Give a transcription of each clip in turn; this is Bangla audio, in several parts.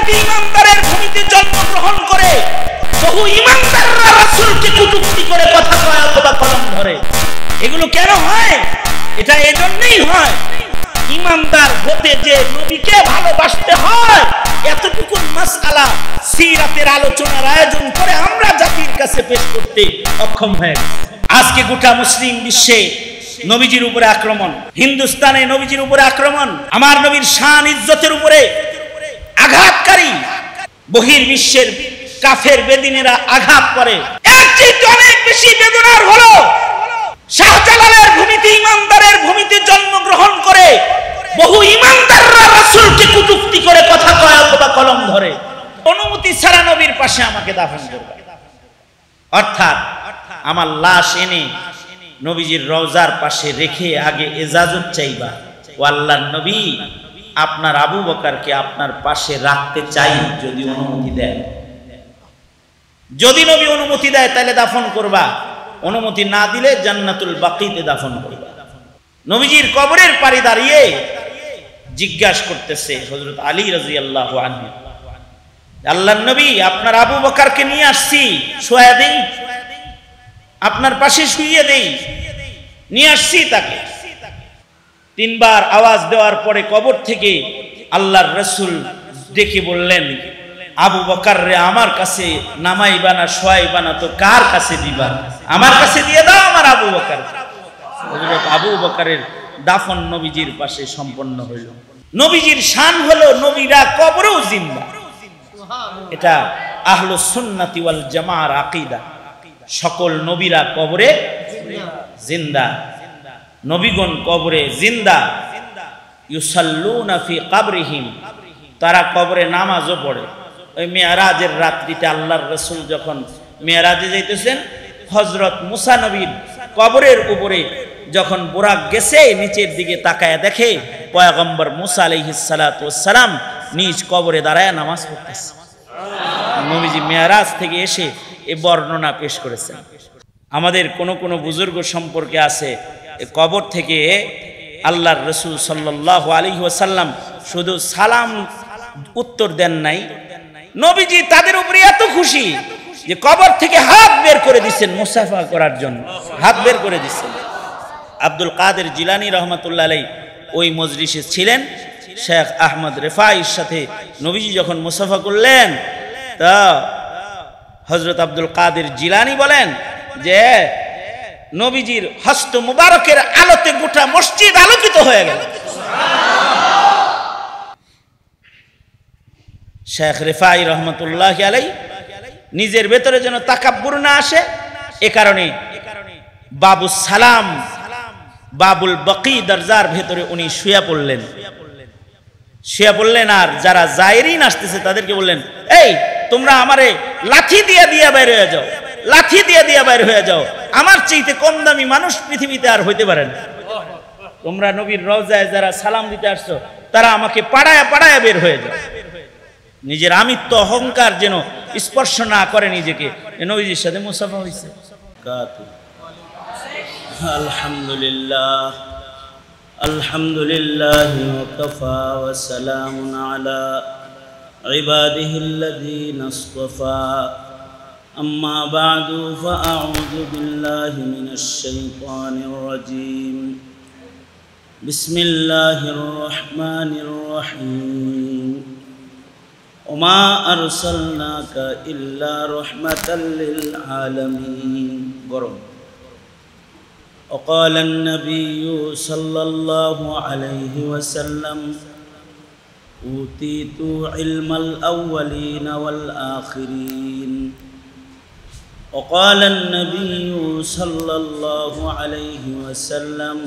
ভূমিতে ইমানদারের ভূমিতে জন্মগ্রহণ করে বহু ইমানদাররা রাসূলকে কটূক্তি করে কথা কয় অথবা কলম ধরে। এগুলো কেন হয়? এটা এজন্যই হয়, ইমানদার হতে যে নবীকে ভালোবাসতে হয় এতটুকু মাসআলা সিরাতের আলোচনার আয়োজন করে আমরা জাতির কাছে পেশ করতে অক্ষম হয়ে গেছি। আজকে গোটা মুসলিম বিশ্বে নবীজির উপরে আক্রমণ, হিন্দুস্তানে নবীজির উপরে আক্রমণ, আমার নবীর শান ইজ্জতের উপরে আঘাতকারী বহির্বিশ্বের কাফের বেদিনেরা আঘাত করে। এর চেয়ে অনেক বেশি বেদনার হলো শাহজালালের ভূমিতে ইমানদারের ভূমিতে জন্মগ্রহণ করে বহু ইমানদাররা রাসূলকে কটূক্তি করে কথা কয় অথবা কলম ধরে। অনুমতি ছাড়া নবীর পাশে আমাকে দাফন করবে, অর্থাৎ আমার লাশ এনে নবীজির রওজার পাশে রেখে আগে ইজাজত চাইবা, ও আল্লাহর নবী আপনার আবু বকরকে আপনার পাশে রাখতে চাই, যদি অনুমতি দেন। যদি নবী অনুমতি দেয় তাহলে দাফন করবা, অনুমতি না দিলে জান্নাতুল বাকিতে দাফন করবা। নবীজির কবরের পাড়ে দাঁড়িয়ে জিজ্ঞাসা করতেছে হযরত আলী রাদিয়াল্লাহু আনহু, আল্লাহর নবী আপনার আবু বকরকে নিয়ে আসছি, শুয়ে দেই, আপনার পাশে শুইয়ে দেই, নিয়ে আসছি তাকে। তিনবার আওয়াজ দেওয়ার পরে কবর থেকে আল্লাহর রাসূল ডেকে বললেন, আবু বকর রে আমার কাছে নামাইবা না শোয়াইবা না তো কার কাছে দিবা? আমার কাছে দিয়ে দাও আমার আবু বকর। হযরত আবু বকরের দাফন নবীজির পাশে সম্পন্ন হইল। নবীজির শান হলো নবীরা কবরেও জিন্দা। এটা আহলুস সুন্নাতি ওয়াল জামাআর আকীদা। সকল নবীরা কবরে জিন্দা, নবীগণ কবরে জিন্দা। ইউসাল্লুনা ফি কবরিহিম, তারা কবরে নামাজও পড়ে। ওই মেরাজের রাত্রিতে আল্লাহর রাসূল যখন মেরাজে যাইতেছেন, হযরত মুসা নবীর কবরের উপরে যখন বুরাক গেছে, নিচের দিকে তাকায় দেখে পয়গম্বর মুসা আলাইহিস সালাতু ওয়াস সালাম নিজ কবরে দাঁড়ায় নামাজ পড়তেছে। নবীজি মেরাজ থেকে এসে এই বর্ণনা পেশ করেছেন। আমাদের কোন বুজুর্গ সম্পর্কে আছে, কবর থেকে আল্লাহর রাসূল সাল্লাল্লাহু আলাইহি ওয়াসাল্লাম শুধু সালাম উত্তর দেন নাই, নবীজি তাদের উপরে এত খুশি যে কবর থেকে হাত বের করে দিচ্ছেন মুসাফা করার জন্য, হাত বের করে দিচ্ছেন। আব্দুল কাদের জিলানী রহমাতুল্লাহ আলাইহি ওই মজলিসে ছিলেন। শেখ আহমদ রেফাইর সাথে নবীজি যখন মুসাফা করলেন, তা হযরত আব্দুল কাদের জিলানী বলেন যে নবীজির হস্ত মুবারকের আলোতে গোটা মসজিদ আলোকিত হয়ে গেল। শেখ রেফাই রহমতুল্লাহ আলাইহি নিজের ভেতরে যেন তাকাব্বুর না আসে, এ কারণে বাবুস সালাম বাবুল বকি দরজার ভেতরে উনি শুয়ে পড়লেন। আর যারা জায়েরিন আসতেছে তাদেরকে বললেন, এই তোমরা আমারে লাঠি দিয়ে বের হয়ে যাও, লাঠি দিয়ে বের হয়ে যাও, আমার চাইতে কম দামি মানুষ পৃথিবীতে আর হইতে পারে না। তোমরা নবীর রওজায় যারা সালাম দিতে আসছো তারা আমাকে পাড়ায়া বের হয়ে যাও। নিজের আমিত্ব অহংকার যেন স্পর্শ না করে নিজেকে। নবীজির সাথে মুসাফা হয়েছে। আলহামদুলিল্লাহ আলহামদুলিল্লাহি ওয়া কাফা ওয়া সালামুন আলা ইবাদিহিল্লাযীনা ইসতাফা। أما بعد فأعوذ بالله من الشيطان الرجيم. بسم الله الرحمن الرحيم. وما أرسلناك إلا رحمة للعالمين. وقال النبي صلى الله عليه وسلم أوتيت علم الأولين والآخرين. وقال النبي صلى الله عليه وسلم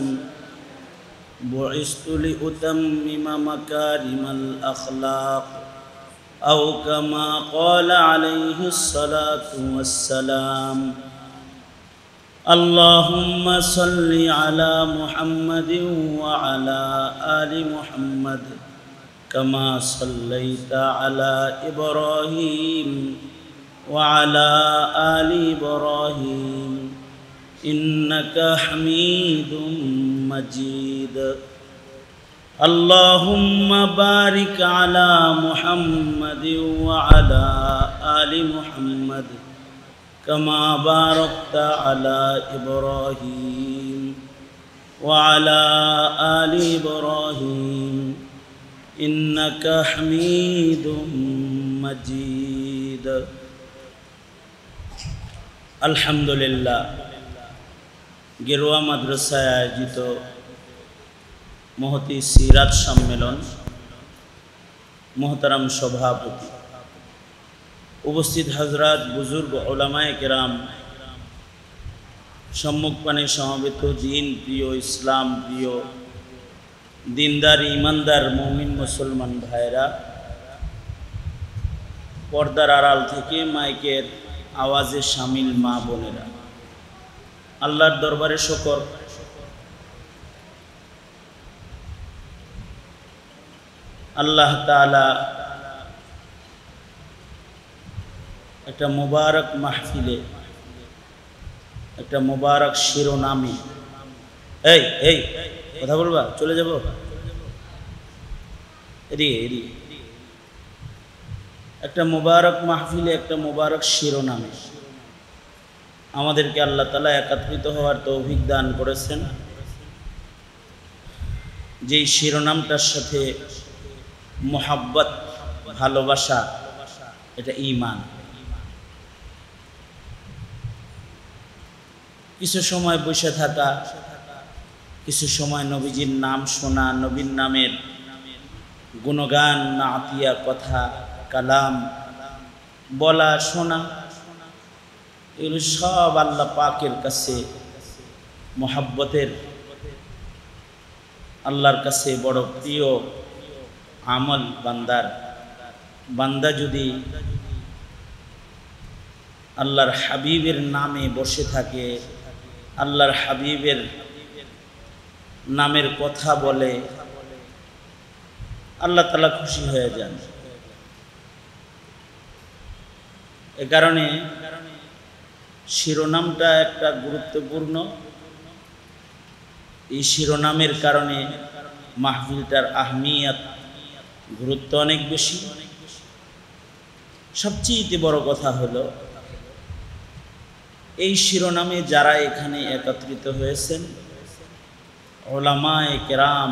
بعثت لأتمم مكارم الأخلاق أو كما قال عليه الصلاة والسلام. اللهم صل على محمد وعلى آل محمد كما صليت على إبراهيم وعلى آل إبراهيم إنك حميد مجيد. اللهم بارك على محمد وعلى آل محمد كما باركت على إبراهيم وعلى آل إبراهيم إنك حميد مجيد الحمد لله গেরুয়া মাদ্রাসায় আয়োজিত মহতি সিরাত সম্মেলন মোহতারাম সভাপতি উপস্থিত হযরত বুজুর্গ উলামায়ে কেরাম সম্মুখপানে সমবেত দিন প্রিয় ইসলাম প্রিয় দিনদার ইমানদার মুমিন মুসলমান ভাইরা পর্দার আড়াল থেকে মাইকের আওয়াজে শামিল মা বোনেরা আল্লাহর দরবারে শুকর আল্লাহ তাআলা একটা মুবারক মাহফিলে একটা মুবারক শিরোনামে এই এই কথা বলবা চলে যাব এদিকে একটা মুবারক মাহফিলে একটা মুবারক শিরোনামে আমাদেরকে আল্লাহ তাআলা একত্রিত হওয়ার তৌফিক দান করেছেন যেই শিরোনামটার সাথে মোহাব্বত ভালোবাসা এটা ঈমান কিছু সময় বসে থাকা কিছু সময় নবীজির নাম শোনা নবীর নামের গুণগান নাতিয়া কথা কালাম বলা শোনা এগুলো সব আল্লাহ পাকের কাছে মোহাব্বতের আল্লাহর কাছে বড় প্রিয় আমল বান্দা যদি আল্লাহর হাবিবের নামে বসে থাকে আল্লাহর হাবিবের নামের কথা বলে আল্লাহ তাআলা খুশি হয়ে যান এ কারণে শিরোনামটা একটা গুরুত্বপূর্ণ এই শিরোনামের কারণে মাহফিলটার আহমিয়ত গুরুত্ব অনেক বেশি সবচেয়ে বড় কথা হলো এই শিরোনামে যারা এখানে একত্রিত হয়েছেন উলামায়ে কেরাম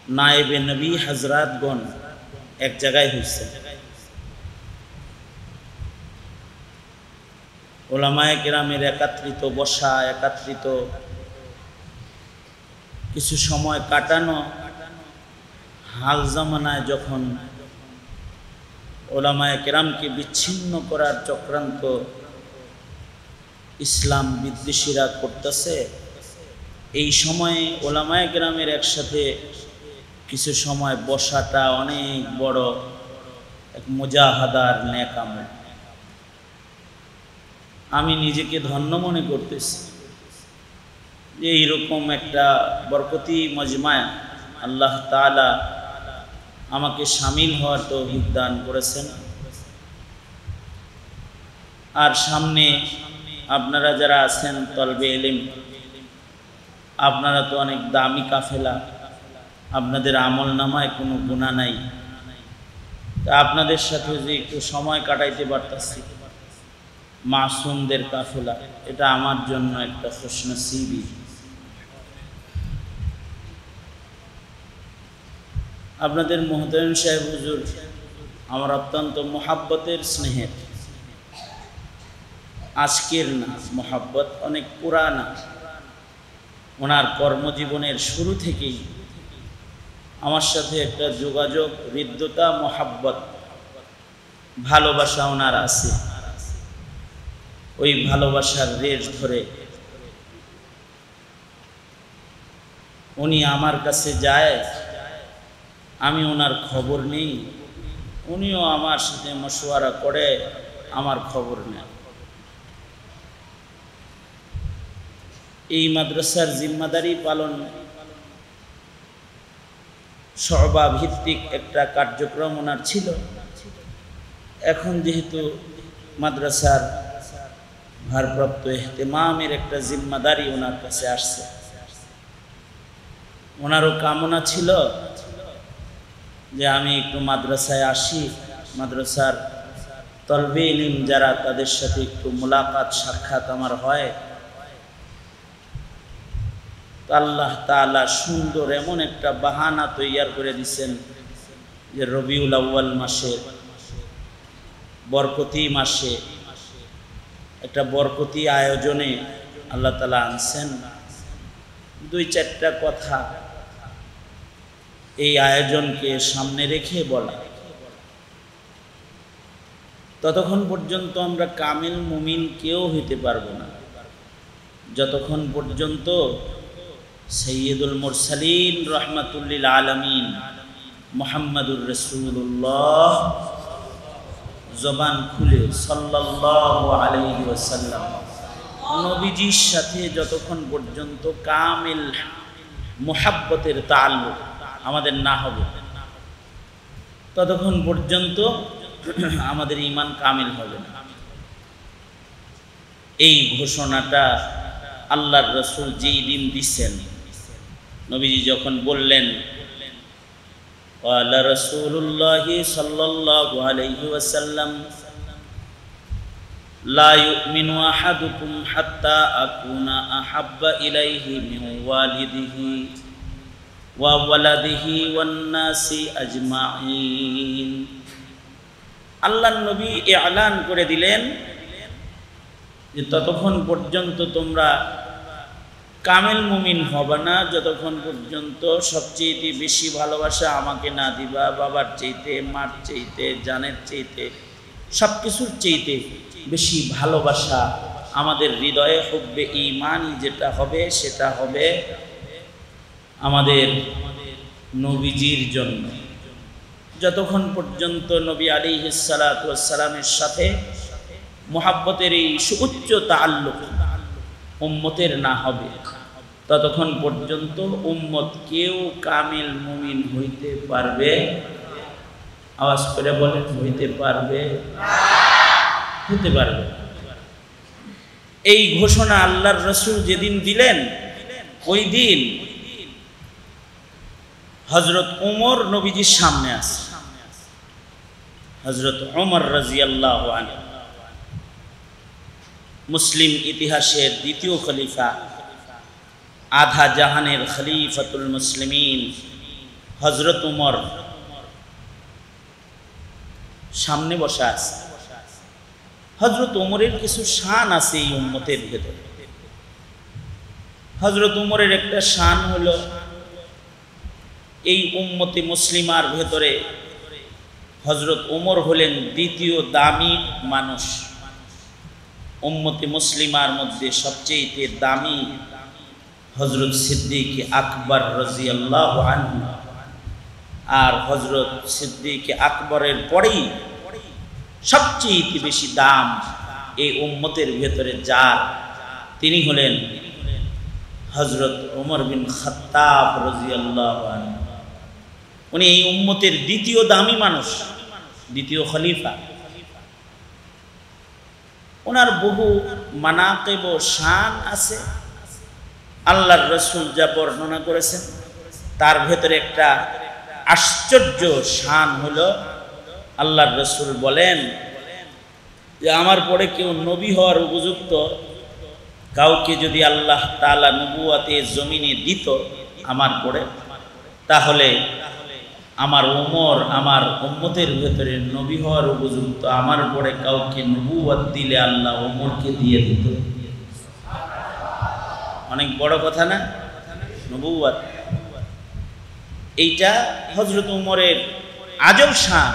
নায়েবে নবী হযরতগণ এক জায়গায় হয়েছে উলামায়ে কেরামের একত্রিত বসা একত্রিত কিছু সময় কাটানো হাল জামানায় যখন উলামায়ে কেরামকে বিচ্ছিন্ন করার চক্রান্ত ইসলাম বিদ্বেষীরা করতেছে এই সময়ে উলামায়ে কেরামের একসাথে কিছু সময় বসাটা অনেক বড় এক মুজাহাদার নেক আমল আমি নিজেকে ধন্য মনে করতেছি যে এইরকম একটা বরকতি মজমায় আল্লাহ তাআলা আমাকে শামিল হওয়ার তৌফিক দান করেছেন আর সামনে আপনারা যারা আছেন তলবে ইলম আপনারা তো অনেক দামি কাফেলা আপনাদের আমল নামায় কোনো গুনাহ নাই তা আপনাদের সাথে যে একটু সময় কাটাইতে পারতাছি মাসুমদের কাফেলা এটা আমার জন্য একটা খুশনসিবি আপনাদের মুহতারাম সাহেব হুজুর আমার অত্যন্ত মোহাব্বতের স্নেহের আজকের না মোহাব্বত অনেক পুরানা ওনার কর্মজীবনের শুরু থেকেই আমার সাথে একটা যোগাযোগ হৃদ্যতা মোহাব্বত ভালোবাসা ওনার আছে ওই ভালোবাসার রেশ ধরে উনি আমার কাছে যায় আমি ওনার খবর নেই উনিও আমার সাথে মশওয়ারা করে আমার খবর নেয় এই মাদ্রাসার জিম্মাদারি পালন শোবা ভিত্তিক একটা কার্যক্রম ওনার ছিল এখন যেহেতু মাদ্রাসার ভারপ্রাপ্ত ইহতিমামের একটা জিম্মাদারি ওনার কাছে আসছে ওনারও কামনা ছিল যে আমি একটু মাদ্রাসায় আসি, মাদ্রাসার তলবে ইলম যারা তাদের সাথে একটু মোলাকাত সাক্ষাৎ আমার হয়। আল্লাহ তাআলা সুন্দর এমন একটা বাহানা তৈয়ার করে দিচ্ছেন যে রবিউল আউয়াল মাসে, বরকতি মাসে, একটা বরকতি আয়োজনে আল্লাহ তাআলা আনছেন। দুই চারটা কথা এই আয়োজনকে সামনে রেখে বলা। ততক্ষণ পর্যন্ত আমরা কামিল মুমিন কেউ হইতে পারবো না যতক্ষণ পর্যন্ত সৈয়দুল মুরসালিন রহমাতুল্লিল আলামিন মুহাম্মাদুর রাসূলুল্লাহ জবান খুলে সাল্লাল্লাহু আলাইহি ওয়াসাল্লাম নবীজির সাথে যতক্ষণ পর্যন্ত কামিল মুহাব্বতের তাআল্লুক আমাদের না হবে ততক্ষণ পর্যন্ত আমাদের ঈমান কামিল হবে না। এই ঘোষণাটা আল্লাহর রাসূল যেই দিন দিচ্ছেন, নবীজি যখন বললেন ওয়ালা রাসূলুল্লাহি সাল্লাল্লাহু আলাইহি ওয়াসাল্লাম লা ইউমিনু আহাদুকুম হাত্তা আকুনা আহাব্বা ইলাইহি মিন ওয়ালিদিহি ওয়া ওয়ালাদিহি ওয়ান নাসি আজমাইন। আল্লাহর নবী ইআলান করে দিলেন যে ততক্ষণ পর্যন্ত তোমরা কামিল মুমিন হবে না যতক্ষণ পর্যন্ত সবচেয়ে বেশি ভালোবাসা আমাকে না দিবা, বাবার চাইতে, মার চাইতে, জানের চাইতে, সব কিছুর চাইতে বেশি ভালোবাসা আমাদের হৃদয়ে হুব্বে ঈমানি যেটা হবে সেটা হবে আমাদের নবীজির জন্য। যতক্ষণ পর্যন্ত নবী আলাইহিস সালাতু ওয়াস সালামের সাথে মুহাব্বতের এই সুউচ্চ তাআল্লুক উম্মতের না হবে ততক্ষণ পর্যন্ত উম্মত কেউ কামিল মুমিন হইতে পারবে, আওয়াজ করে বলেন, হইতে পারবে হতে পারবে। এই ঘোষণা আল্লাহর রাসূল যেদিন দিলেন ওই দিন হযরত ওমর নবীজির সামনে আছে। হযরত ওমর রাদিয়াল্লাহু আনহু মুসলিম ইতিহাসের দ্বিতীয় খলিফা, আধা জাহানের খলিফাতুল মুসলিমিন হযরত ওমর সামনে বসা আছে। হযরত ওমরের কিছু শান আছে এই উম্মতের ভেতরে। হযরত ওমরের একটা শান হলো এই উম্মতে মুসলিমার ভেতরে হযরত ওমর হলেন দ্বিতীয় দামি মানুষ। উম্মতে মুসলিমার মধ্যে সবচেয়ে দামি হযরত সিদ্দিক আকবর রাদিয়াল্লাহু আনহু, আর হযরত সিদ্দিক আকবরের পরেই সবচেয়ে বেশি দাম এই উম্মতের ভেতরে যার, তিনি হলেন হযরত ওমর বিন খাত্তাব রাদিয়াল্লাহু আনহু। উনি এই উম্মতের দ্বিতীয় দামি মানুষ, দ্বিতীয় খলিফা। ওনার বহু মানাকিব ও শান আছে, আল্লাহর রাসূল যা বর্ণনা করেছেন তার ভেতরে একটা আশ্চর্য শান হলো আল্লাহর রাসূল বলেন যে আমার পরে কেউ নবী হওয়ার উপযুক্ত কাউকে যদি আল্লাহ তাআলা নবুয়তে জমিনে দিত আমার পরে, তাহলে আমার ওমর আমার উম্মতের ভেতরে নবী হওয়ার উপযুক্ত আমার পরে কাউকে নবুয়ত দিলে আল্লাহ ওমরকে দিয়ে দিত। অনেক বড় কথা না নবুয়ত? এইটা হযরত ওমরের আজব শান।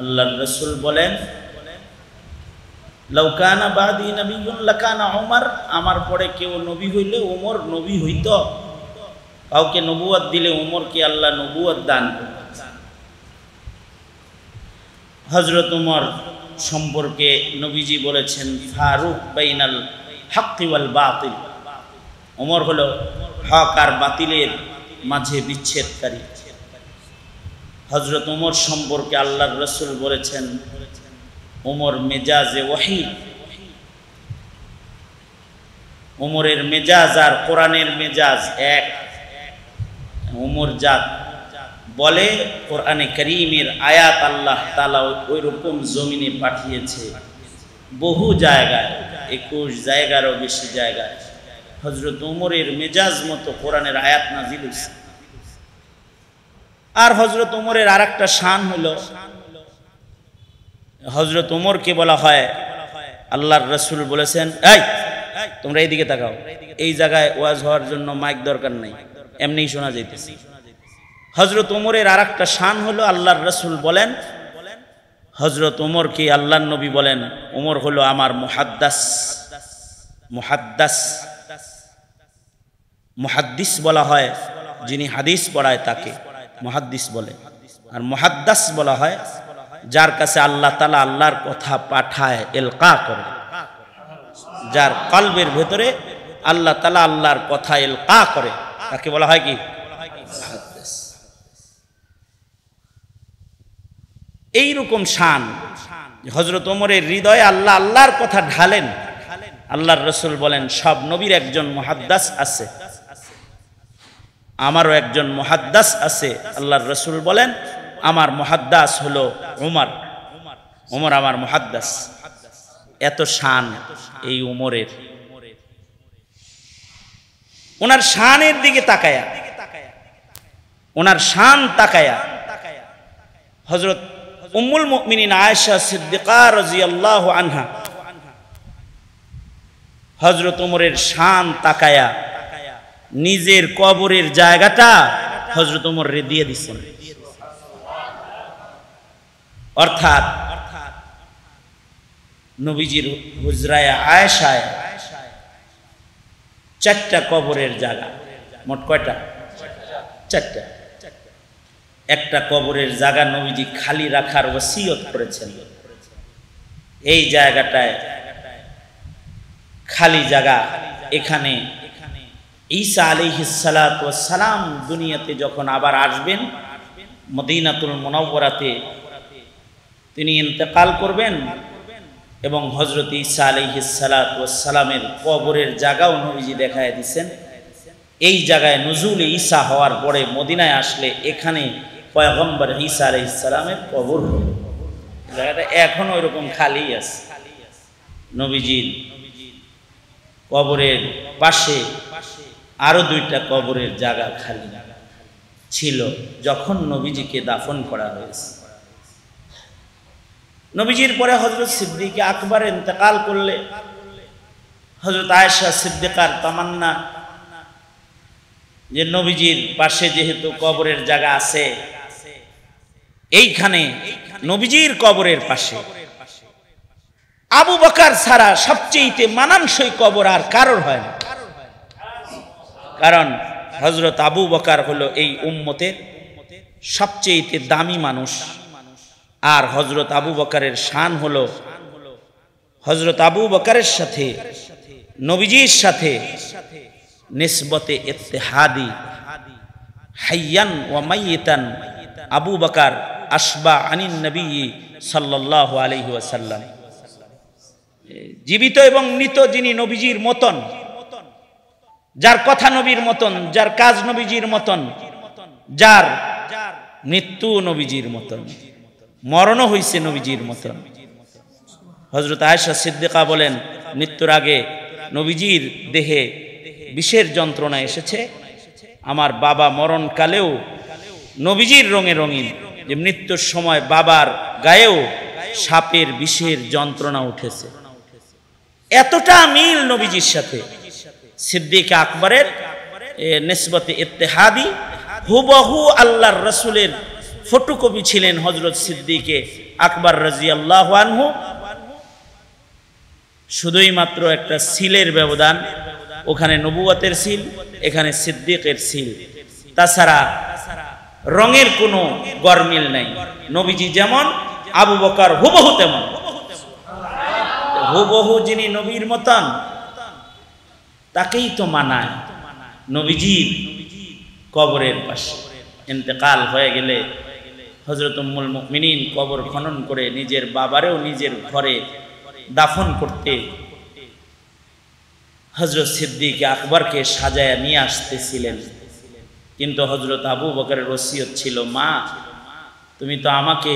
আল্লাহর রাসূল বলেন লাউ কানা বাদি নবিয়্যুন লাকানা ওমর, আমার পরে কেউ নবী হইলে ওমর নবী হইত। কাউকে নবুয়ত দিলে ওমরকে আল্লাহ নবুয়ত দান করতেন। হযরত ওমর সম্পর্কে নবীজি বলেছেন ফারুক বাইনাল হক ওয়াল বাতিল, ওমর হলো হক আর বাতিলের মাঝে বিচ্ছেদকারী। হযরত ওমর সম্পর্কে আল্লাহর রাসূল বলেছেন ওমর মেজাজে ওহী, ওমরের মেজাজ আর কোরআনের মেজাজ এক। উমর জাত বলে কোরআনে কারীমের আয়াত আল্লাহ তাআলা ওই রকম জমিনে পাঠিয়েছে বহু জায়গায়, 21 জায়গারও বেশি জায়গায় হযরত উমরের মেজাজ মতো কোরআনের আয়াত নাযিল হয়েছে। আর হযরত উমরের আরেকটা শান হলো, হযরত উমরকে বলা হয়, আল্লাহর রাসূল বলেছেন, এই তোমরা এইদিকে তাকাও, এই জায়গায় ওয়াজ হওয়ার জন্য মাইক দরকার নাই, এমনিই শোনা যাইতেছে। হযরত উমরের আরেকটা শান হলো, আল্লাহর রাসূল বলেন হযরত উমরকে আল্লাহর নবী বলেন উমর হলো আমার মুহাদ্দাস। মুহাদ্দাস মুহাদ্দিস বলা হয় যিনি হাদিস পড়ায় তাকে মুহাদ্দিস বলে, আর মুহাদ্দাস বলা হয় যার কাছে আল্লাহ তাআলা আল্লাহর কথা পাঠায়, ইলকা করে, যার কলবের ভেতরে আল্লাহ তাআলা আল্লাহর কথা ইলকা করে, তাকে বলা হয় কি মুহাদ্দিস। এইরকম শান হযরত ওমরের হৃদয়ে আল্লাহ আল্লাহর কথা ঢালেন। আল্লাহর রাসূল বলেন সব নবীর একজন মুহাদ্দাস আছে, আমারও একজন মুহাদ্দাস আছে। আল্লাহর রাসূল বলেন আমার মুহাদ্দাস হলো উমর, উমর আমার মুহাদ্দাস। এত শান এই উমরের। ওনার শানের দিকে তাকায়া, ওনার শান তাকায়া হযরত উম্মুল মুমিনিন আয়েশা সিদ্দিকা রাদিয়াল্লাহু আনহা হযরত ওমরের শান তাকায়া নিজের কবরের জায়গাটা হযরত ওমরে দিয়ে দিয়েছেন। অর্থাৎ নবীজির হুজরায়ে আয়েশায় 4টা কবরের জায়গা, মোট কয়টা? 4টা। একটা কবরের জায়গা নবীজি খালি রাখার ওসিয়ত করেছেন। এই জায়গাটায় খালি জায়গা, এখানে ঈসা আলাইহিস সালাতু ওয়াস সালাম দুনিয়াতে যখন আবার আসবেন, মদিনাতুল মুনাওয়ারাতে তিনি ইন্তেকাল করবেন এবং হযরত ঈসা আলাইহিস সালাতু ওয়াস সালামের কবরের জায়গাও নবীজি দেখায় দিয়েছেন। এই জায়গায় নুজুল ঈসা হওয়ার পরে মদিনায় আসলে এখানে পয়গম্বর ঈসা আলাইহিস সালামের কবর হবে। জায়গাটা এখনো এরকম খালি আছে। নবীজির কবরের পাশে আরো 2টা কবরের জায়গা খালি ছিল যখন নবীজিকে দাফন করা হয়েছে। নবীজির পরে হযরত সিদ্দিক আকবর ইন্তেকাল করলে হযরত আয়েশা সিদ্দিকার তামান্না যে নবীজির পাশে যেহেতু কবরের জায়গা আছে, এইখানে নবীজির কবরের পাশে আবু বকর ছাড়া সবচেয়ে মানানসই কবর আর কারোর হয় না। কারণ হযরত আবু বকর হলো এই উম্মতের সবচেয়ে দামি মানুষ। আর হযরত আবু বকরের শান হলো হযরত আবু বকরের সাথে নবীজির সাথে নিসবতে ইত্তেহাদি, হাইয়ান ওয়া মাইয়িতান আবু বকর আশবা আনিন নবী সাল্লাল্লাহু আলাইহি ওয়াসাল্লাম। জীবিত এবং মৃত যিনি নবীজির মতন, যার কথা নবীর মতন, যার কাজ নবীজির মতন, যার মৃত্যু নবীজির মতন, মরণও হইছে নবীজির মতন। হযরত আয়েশা সিদ্দিকা বলেন মৃত্যুর আগে নবীজির দেহে বিষের যন্ত্রণা এসেছে, আমার বাবা মরণকালেও নবীজির রঙে রঙিন, যে মৃত্যুর সময় বাবার গায়েও সাপের বিষের যন্ত্রণা উঠেছে। এতটা মিল নবীজির সাথে। সিদ্দিক আকবরের নিসবতে ইত্তেহাদি, হুবহু আল্লাহর রাসূলের ফটোকপি ছিলেন হযরত সিদ্দিকে আকবর রাদিয়াল্লাহু আনহু। শুধুই মাত্র একটা সিলের ব্যবধান, ওখানে নবুয়তের সিল, এখানে সিদ্দিকের সিল। তাছাড়া রঙের কোনো গরমিল নাই। নবীজি যেমন আবু বকর হুবহু তেমন। হুবহু যিনি নবীর মতন তাকেই তো মানায়। নবীজির কবরের পাশে ইন্তেকাল হয়ে গেলে হযরত উম্মুল মুমিনিন কবর খনন করে নিজের বাবারেও নিজের ঘরে দাফন করতে হযরত সিদ্দিক আকবরকে সাজায়া নিয়ে আসতেছিলেন। কিন্তু হযরত আবু বকরের ওসিয়ত ছিল, মা তুমি তো আমাকে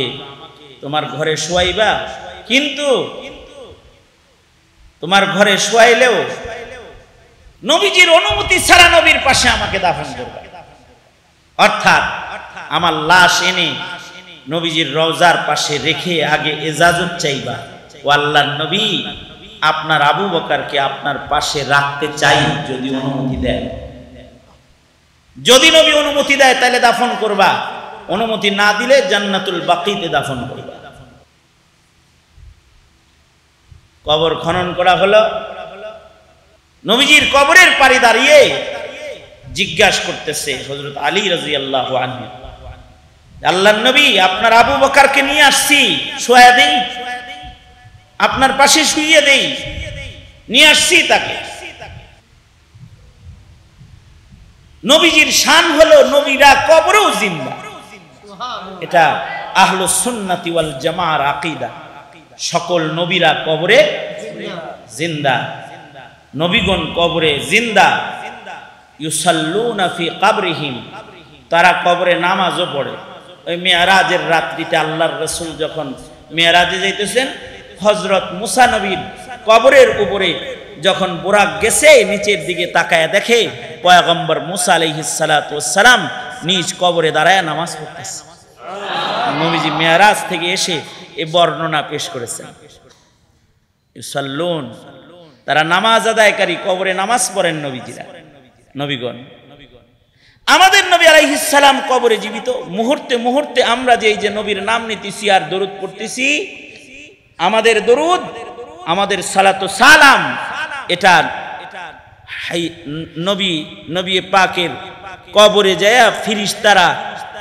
তোমার ঘরে শোয়াইবা, কিন্তু তোমার ঘরে শোয়াইলেও নবীজির অনুমতি ছাড়া নবীর পাশে আমাকে দাফন করবে। অর্থাৎ আমার লাশ এনে নবীজির রওজার পাশে রেখে আগে ইজাজত চাইবা, ও আল্লাহর নবী আপনার আবু বকরকে আপনার পাশে রাখতে চাই, যদি অনুমতি দেন। যদি নবী অনুমতি দেয় তাহলে দাফন করবা, অনুমতি না দিলে জান্নাতুল বাকিতে দাফন করবা। কবর খনন করা হলো। নবীজির কবরের পাড়ে দাঁড়িয়ে জিজ্ঞাসা করতেছে হযরত আলী রাদিয়াল্লাহু আনহু, আল্লাহর নবী আপনার আবু বকরকে নিয়ে আসছি, শোয়া দেই, আপনার পাশে শুইয়ে দেই, নিয়ে আসছি তাকে। নবীজির শান হলো নবীরা কবরেও জিন্দা। এটা আহলুস সুন্নাতি ওয়াল জামাআর আকীদা। সকল নবীরা কবরে জিন্দা, নবীগণ কবরে জিন্দা। ইউসাল্লুনা ফি কবরিহিম, তারা কবরে নামাজও পড়ে। ওই মেরাজের রাত্রিতে আল্লাহর রাসূল যখন মেরাজে যাইতেছেন, হযরত মুসা নবীর কবরের উপরে যখন বুরাক গেছে, নিচের দিকে তাকায় দেখে পয়গম্বর মুসা আলাইহিস সালাতু ওয়াস সালাম নিজ কবরে দাঁড়ায় নামাজ পড়তেছে। নবীজি মেরাজ থেকে এসে এই বর্ণনা পেশ করেছেন। ইউসাল্লুন, তারা নামাজ আদায়কারী, কবরে নামাজ পড়েন নবীজিরা, নবীগণ। আমাদের নবী আলাইহিস সালাম কবরে জীবিত। মুহূর্তে মুহূর্তে আমরা যে এই যে নবীর নাম নিতেছি আর দরুদ পড়তেছি, আমাদের দরুদ, আমাদের সালাতু সালাম, এটা নবী পাকের কবরে যায় ফেরেশতারা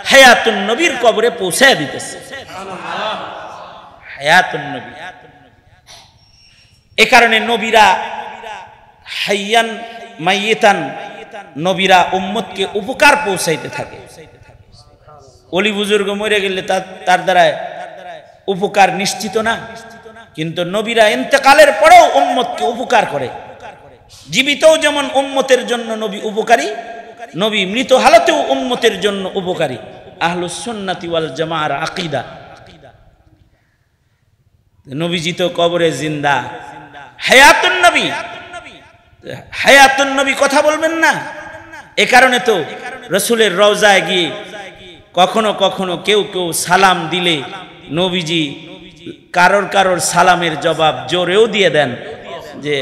হায়াতুন নবীর কবরে পৌঁছায় দিতেছে। হায়াতুন নবী, এ কারণে নবীরা হাইয়ান মাইয়িতান, নবীরা উম্মতকে উপকার পৌঁছাইতে থাকে। ওলি বুজুর্গ মরে গেলে তার দ্বারা উপকার নিশ্চিত না, কিন্তু নবীরা ইন্তেকালের পরেও উম্মতকে উপকার করে। জীবিতও যেমন উম্মতের জন্য নবী উপকারী, নবী মৃত হালতেও উম্মতের জন্য উপকারী। আহলুস সুন্নাতি ওয়াল জামাআর আকীদা। নবীজি তো কবরে জিন্দা, হায়াতুন নবী। হায়াতুন নবী কথা বলবেন না। এ কারণে তো রাসূলের রওজায় গিয়ে কখনো কখনো কেউ কেউ সালাম দিলে নবীজি কারোর সালামের জবাব জোরেও দিয়ে দেন, যে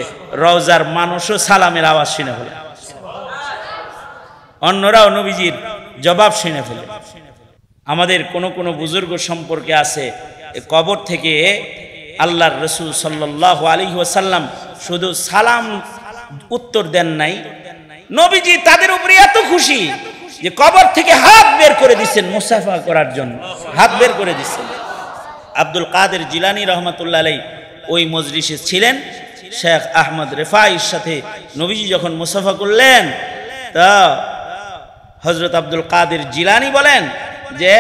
রওজার মানুষও সালামের আওয়াজ শুনে ফেলে, অন্যরাও নবীজির জবাব শুনে ফেলে। আমাদের কোন কোন বুজুর্গ সম্পর্কে আছে, কবর থেকে আল্লাহর রাসূল সাল্লাল্লাহু আলাইহি ওয়াসাল্লাম শুধু সালাম উত্তর দেন নাই, নবীজি তাদের উপরে এত খুশি যে কবর থেকে হাত বের করে দিচ্ছেন মুসাফা করার জন্য, হাত বের করে দিচ্ছেন। আব্দুল কাদের জিলানী রহমাতুল্লাহ আলাইহি ওই মজলিসে ছিলেন। শেখ আহমদ রেফাইর সাথে নবীজি যখন মুসাফা করলেন, তা হযরত আব্দুল কাদের জিলানী বলেন যে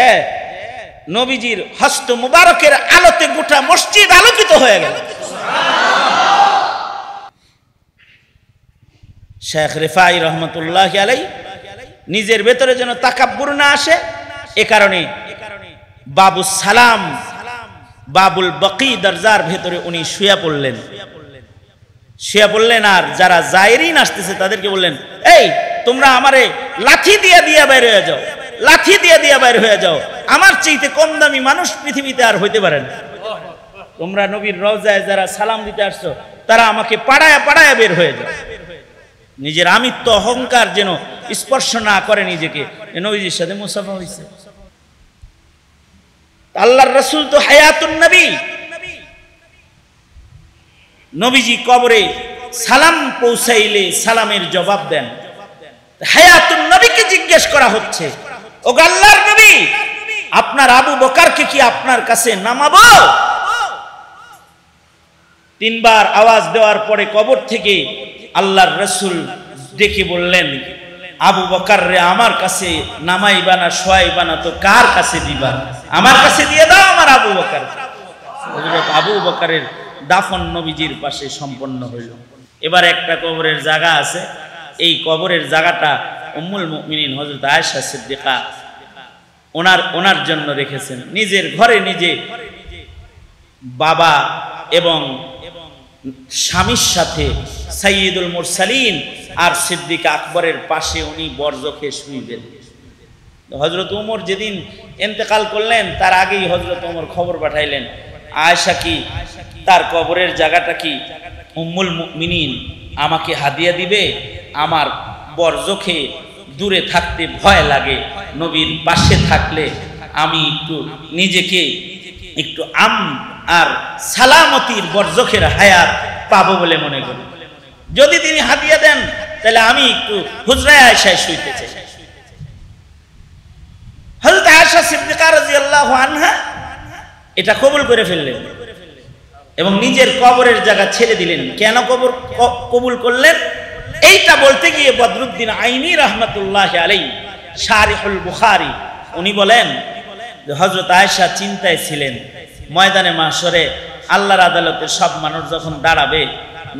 নবীজির হস্ত মুবারকের আলোতে গোটা মসজিদ আলোকিত হয়ে গেল। শেখ রেফাই রহমতুল্লাহ আলাইহি নিজের ভেতরে যেন তাকাব্বুর না আসে, এ কারণে বাবুস সালাম, বাবুল বকি দরজার ভেতরে উনি শুয়ে পড়লেন। আর যারা জায়েরিন আসতেছে তাদেরকে বললেন, এই তোমরা আমারে লাঠি দিয়ে বাইরে হয়ে যাও, লাঠি দিয়ে বাইরে হয়ে যাও, আমার চাইতে কম দামি মানুষ পৃথিবীতে আর হইতে পারে না। তোমরা নবীর রওজায় যারা সালাম দিতে আসছো, তারা আমাকে পাড়ায়া বের হয়ে যাও। নিজের আমিত্ব অহংকার যেন স্পর্শ না করে নিজেকে। নবীজির সাথে মুসাফা হয়েছে। আল্লাহর রাসূল তো হায়াতুন নবী। নবীজি কবরে সালাম পৌঁছাইলে সালামের জবাব দেন। হায়াতুন নবীকে জিজ্ঞেস করা হচ্ছে, ও আল্লাহর নবী, আপনার আবু বকরকে কি আপনার কাছে নামাবো? তিনবার আওয়াজ দেওয়ার পরে কবর থেকে আল্লাহর রাসূল ডেকে বললেন, আবু বকর রে আমার কাছে নামাইবা না শোয়াইবা না, তো কার কাছে দিবা? আমার কাছে দিয়ে দাও আমার আবু বকর। আবু বকরের দাফন নবীজির পাশে সম্পন্ন হইল। এবার একটা কবরের জায়গা আছে, এই কবরের জায়গাটা উম্মুল মুমিনিন হযরত আয়েশা সিদ্দিকা ওনার জন্য রেখেছেন। নিজের ঘরে নিজে বাবা এবং স্বামীর সাথে সাইয়্যিদুল মুরসালিন আর সিদ্দিক আকবরের পাশে উনি বরজখে শুইবেন। হযরত ওমর যেদিন ইন্তেকাল করলেন তার আগেই হযরত ওমর খবর পাঠাইলেন, আয়েশা কি তার কবরের জায়গাটা কি উম্মুল মুমিনিন আমাকে হাদিয়া দিবে? আমার বরজখে দূরে থাকতে ভয় লাগে, নবীর পাশে থাকলে আমি একটু নিজেকে একটু আর সালামতির বরজখের হায়াত পাবো বলে মনে করি। যদি তিনি হাদিয়া দেন তাহলে আমি একটু হুজরায়ে আয়েশায় শুইতে চাই। হযরত আয়েশা সিদ্দিকা রাদিয়াল্লাহু আনহা এটা কবুল করে ফেললেন এবং নিজের কবরের জায়গা ছেড়ে দিলেন। কেন কবুল করলেন এইটা বলতে গিয়ে বদরুদ্দিন আইনি রাহমাতুল্লাহি আলাইহি শারিহুল বুখারী উনি বলেন যে হযরত আয়েশা চিন্তায় ছিলেন, ময়দানে মাহশরে আল্লাহর আদালতে সব মানুষ যখন দাঁড়াবে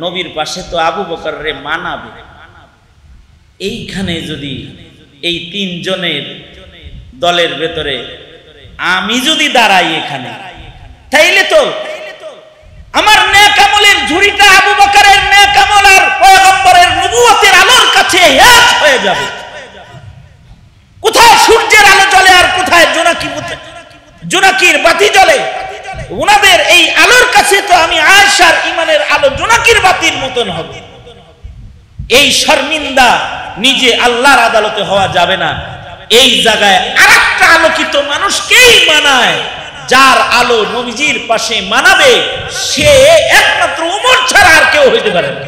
নবীর পাশে তো আবু বকররে মানাবে, এইখানে যদি এই তিনজনের দলের ভেতরে আমি যদি দাঁড়াই এখানে, তাইলে তো আমার নেক আমলের ঝুড়িটা আবু বকরের নেক আমল আর পয়গম্বরের নবুয়তের আলোর কাছে এক হয়ে যাবে। কোথায় সূর্যের আলো জ্বলে আর কোথায় জোনাকির বাতি জ্বলে, ওনাদের এই আলোর কাছে তো আমি আয়েশার ঈমানের আলো জোনাকির বাতির মতন হবে। এই শর্মিন্দা নিজে আল্লাহর আদালতে হওয়া যাবে না। এই জায়গায় আরেকটা আলোকিত মানুষকেই মানায়, যার আলো নবীজির পাশে মানাবে সে একমাত্র ওমর ছাড়া আর কেউ হইতে পারে না,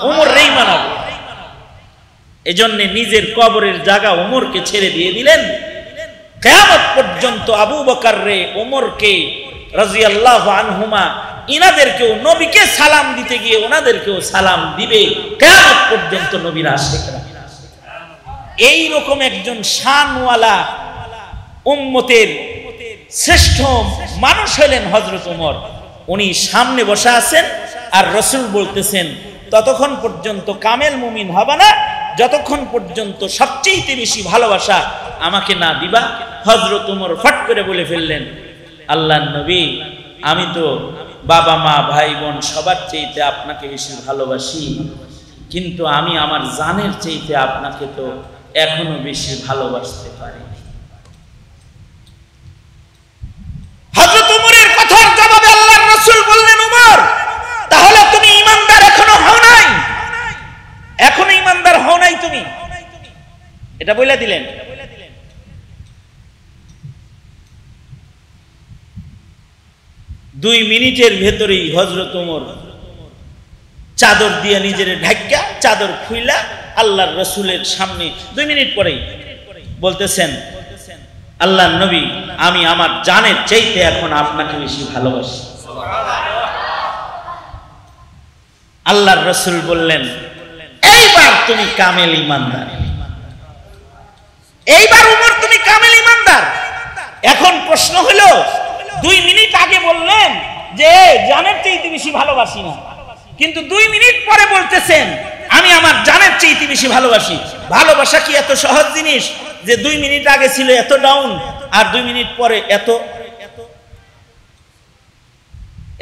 ওমরই মানাবে। এজন্য নিজের কবরের জায়গা ওমরকে ছেড়ে দিয়ে দিলেন। কিয়ামত পর্যন্ত আবু বকর রে ওমরকে রাদিয়াল্লাহু আনহুমা ইনাদেরকেও নবীকে সালাম দিতে গিয়ে ওনাদেরকেও সালাম দিবে কিয়ামত পর্যন্ত নবীর আশিকরা। এই রকম একজন শানওয়ালা উম্মতের শ্রেষ্ঠ মানুষ হলেন হযরত ওমর। উনি সামনে বসে আছেন আর রাসূল বলতেছেন ততক্ষণ পর্যন্ত কামেল মুমিন হবে না যতক্ষণ পর্যন্ত সবচেয়ে বেশি ভালোবাসা আমাকে না দিবা। হযরত ওমর ফট করে বলে ফেললেন, আল্লাহর নবী আমি তো বাবা মা ভাই বোন সবার চাইতে আপনাকে বেশি ভালোবাসি, কিন্তু আমি আমার জানের চাইতে আপনাকে তো এখনো বেশি ভালোবাসতে পারি। হযরত ওমরের কথার জবাবে আল্লাহর রাসূল বললেন, ওমর তাহলে তুমি ঈমানদার এখনো হও নাই, এখনো ঈমানদার হও নাই তুমি, এটা বলে দিলেন। দুই মিনিটের ভেতরেই হযরত ওমর চাদর দিয়ে নিজের ঢাকা চাদর খুইলা আল্লাহর রাসূলের সামনে 2 মিনিট পরেই বলতেছেন, আল্লাহর নবী আমি আমার জানের চাইতে এখন আপনাকে বেশি ভালোবাসি। আল্লাহর রাসূল বললেন, এইবার তুমি কামেল ঈমানদার, এইবার ওমর তুমি কামেল ঈমানদার। এখন প্রশ্ন হলো 2 মিনিট আগে বললেন যে জানের চাইতে বেশি ভালোবাসি না, কিন্তু 2 মিনিট পরে বলতেছেন আমি আমার জানের চাইতে বেশি ভালোবাসি। ভালোবাসা কি এত সহজ জিনিস যে 2 মিনিট আগে ছিল এত ডাউন আর 2 মিনিট পরে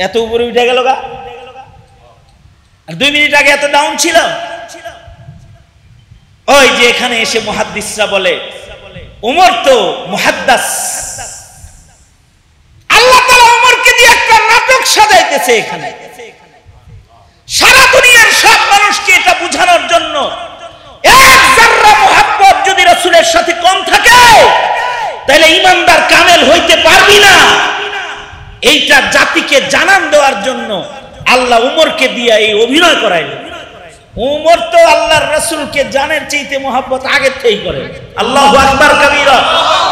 এত উপরে উঠে গেল গা? আর 2 মিনিট আগে এত ডাউন ছিল? ওই যে এখানে এসে মুহাদ্দিসরা বলে ওমর তো মুহাদ্দাস, আল্লাহ তাআলা ওমরকে দিয়ে একটা নাটক সাজাইতেছে এখানে সারা দুনিয়ার সব মানুষকে এটা বোঝানোর জন্য। এক যারা মুহাব্বত যদি রাসূলের সাথে কম থাকে তাহলে ঈমানদার কামেল হইতে পারবি না, এইটা জাতিকে জানান দেওয়ার জন্য আল্লাহ ওমরকে দিয়ে এই অভিনয় করাইলেন। ওমর তো আল্লাহর রাসূলকে জানের চাইতে মুহাব্বত আগে থেকেই করে। আল্লাহু আকবার কবীরা।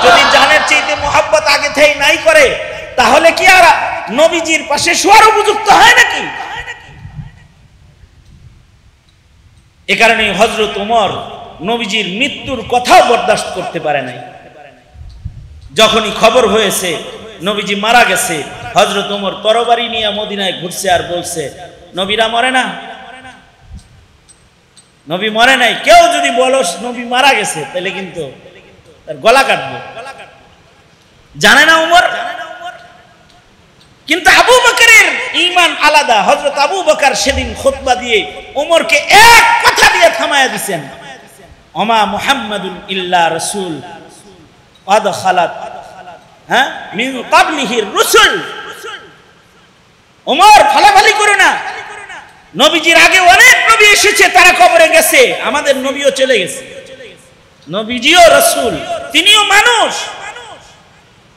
যদি জানের চাইতে মুহাব্বত আগে থেকে নাই করে তাহলে কি আর নবীজির পাশে শোয়ার উপযুক্ত হয় নাকি? এ কারণে হযরত ওমর নবীজির মৃত্যুর কথাও বরদাস্ত করতে পারে নাই। যখনই খবর হয়েছে নবীজি মারা গেছে, হযরত ওমর তরবারি নিয়ে মদিনায় ঘুরছে আর বলছে, নবীরা মরে না, নবী মরে নাই। কেউ যদি বলো নবী মারা গেছে তাহলে কিন্তু তার গলা কাটবো। জানে না উমর? কিন্তু আবু বকরের ঈমান আলাদা। হযরত আবু বকর সেদিন খুতবা দিয়ে উমরকে এক কথা দিয়ে থামায়া দিবেন, ওমা মুহাম্মাদুন ইল্লা রাসূল قد خلت من قبله الرسل। ওমর ফালাফালি করো না, নবীজির আগে অনেক নবী এসেছে, তারা কবরে গেছে, আমাদের নবীও চলে গেছে। নবীজিও রাসূল, তিনিও মানুষ,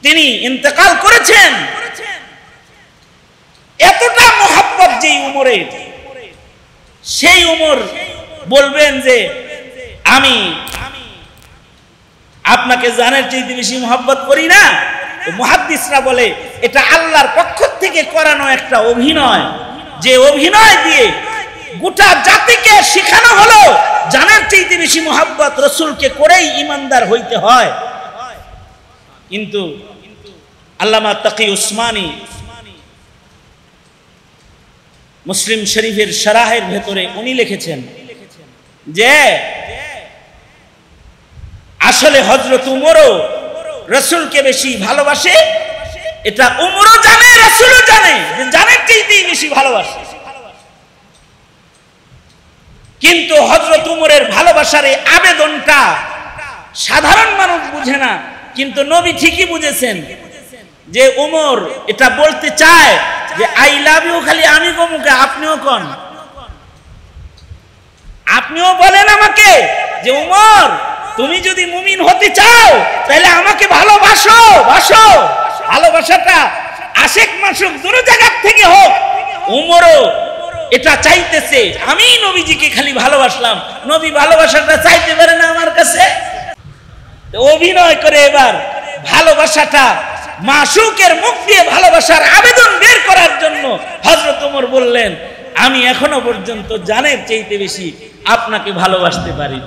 তিনি ইন্তেকাল করেছেন। এতটা মহব্বত যেই উমরের, সেই উমর বলবেন যে আমি আপনাকে জানের চাইতে বেশি মহব্বত করি না। মুহাদ্দিসরা বলে এটা আল্লাহর পক্ষ থেকে করানো একটা অভিনয়, যে অভিনয় দিয়ে গোটা জাতিকে শেখানো হলো জানের চাইতে বেশি মহব্বত রাসূলকে করেই ঈমানদার হইতে হয়। কিন্তু আল্লামা তাকি উসমানী মুসলিম শরীফের শরাহের ভেতরে উনি লিখেছেন যে আসলে হযরত উমরও রাসূলকে বেশি ভালোবাসে। এটা উমরও জানে, রাসূলও জানে যে জানের চাইতেই বেশি ভালোবাসে। কিন্তু হযরত উমরের ভালোবাসার এই আবেদনটা সাধারণ মানুষ বুঝে না, কিন্তু নবী ঠিকই বুঝেছেন যে উমর এটা বলতে চায় যে আই লাভ ইউ খালি আমি কমুকে, আপনিও কোন, আপনিও বলেন আমাকে যে উমর তুমি যদি মুমিন হতে চাও তাহলে আমাকে ভালোবাসো। বাসো, ভালোবাসাটা আশিক মাসুক দুটো জায়গা থেকে হোক। উমরও এটা চাইতেছে, আমি নবীজিকে খালি ভালোবাসলাম, নবী ভালোবাসাটা চাইতে পারে না আমার কাছে। অভিনয় করে এবার ভালোবাসাটা মাসুকের মুখ দিয়ে ভালোবাসার আবেদন বের করার জন্য হযরত ওমর বললেন আমি এখনো পর্যন্ত জানের চাইতে বেশি আপনাকে ভালোবাসতে পারি।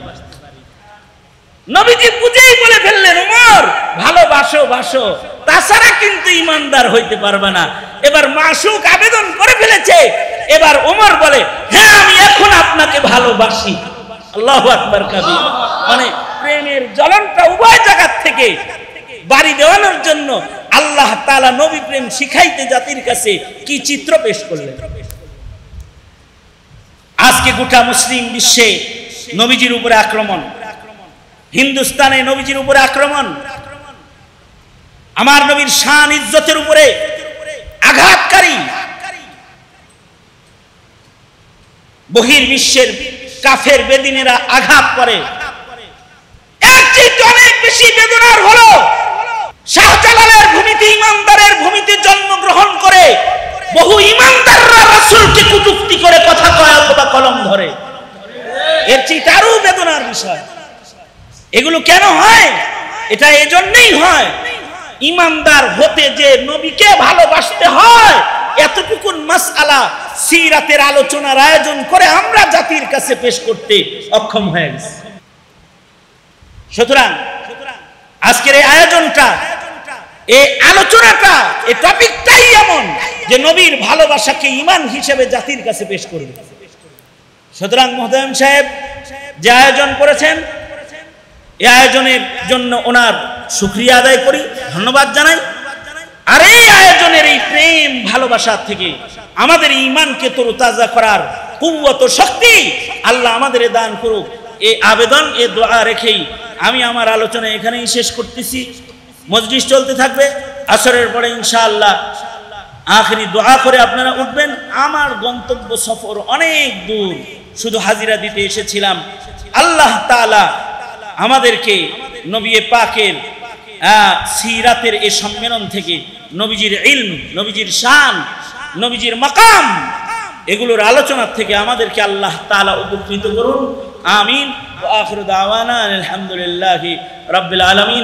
নবীজি বুঝেই বলে ফেললেন উমর ভালোবাসো, বাসো, তাছাড়া কিন্তু ঈমানদার হইতে পারবে না। এবার মাসুক আবেদন করে ফেলেছে, এবার ওমর বলে হ্যাঁ আমি এখন আপনাকে ভালোবাসি। আল্লাহু আকবার কাবীর। মানে প্রেমের জ্বলনটা উভয় জায়গা থেকে বাড়ি দেওয়ানোর জন্য আল্লাহ তাআলা নবী প্রেম শিখাইতে জাতির কাছে কি চিত্র পেশ করলেন। আজকে গোটা মুসলিম বিশ্বে নবীজির উপরে আক্রমণ, হিন্দুস্তানে নবীজির উপরে আক্রমণ, আমার নবীর শান ইজ্জতের উপরে আঘাতকারী বহির্বিশ্বের কাফের বেদিনেরা আঘাত করে। এর চেয়ে অনেক বেশি বেদনার হলো শাহজালালের ভূমিতে, ইমানদারের ভূমিতে জন্মগ্রহণ করে বহু ইমানদাররা রাসূলকে কটূক্তি করে কথা কয় অথবা কলম ধরে। এর চেয়ে আরো বেদনার বিষয়। এগুলো কেন হয়? এটা এজন্যই হয় ইমানদার হতে যে নবীকে ভালোবাসতে হয়, এতটুকু মাসআলা সিরাতের আলোচনার আয়োজন করে আমরা জাতির কাছে পেশ করতে অক্ষম হয়ে গেছি। সুতরাং আজকের এই আয়োজনটা, এই আলোচনাটা, এই টপিকটাই এমন যে নবীর ভালোবাসাকে ঈমান হিসেবে জাতির কাছে পেশ করবে। সুতরাং মুহতারাম সাহেব যে আয়োজন করেছেন, এই আয়োজনের জন্য ওনার শুকরিয়া আদায় করি, ধন্যবাদ জানাই। আর এই আয়োজনের এই প্রেম ভালোবাসা থেকে আমাদের ঈমানকে তরতাজা করার কুওয়াত ও শক্তি আল্লাহ আমাদের দান করুক, এই আবেদন, এই দোয়া রেখেই আমি আমার আলোচনা এখানেই শেষ করতেছি। মজলিস চলতে থাকবে, আসরের পরে ইনশাআল্লাহ আখেরি দোয়া করে আপনারা উঠবেন। আমার গন্তব্য সফর অনেক দূর, শুধু হাজিরা দিতে এসেছিলাম। আল্লাহ তাআলা আমাদেরকে নবী পাকের সিরাতের এই সম্মেলন থেকে নবীজির ইলম, নবীজির শান, নবীজির মাকাম, এগুলোর আলোচনা থেকে আমাদেরকে আল্লাহ তাআলা উপকৃত করুন। আমিন। ওয়া আখিরু দাওয়ানা আলহামদুলিল্লাহি রাব্বিল আলামিন।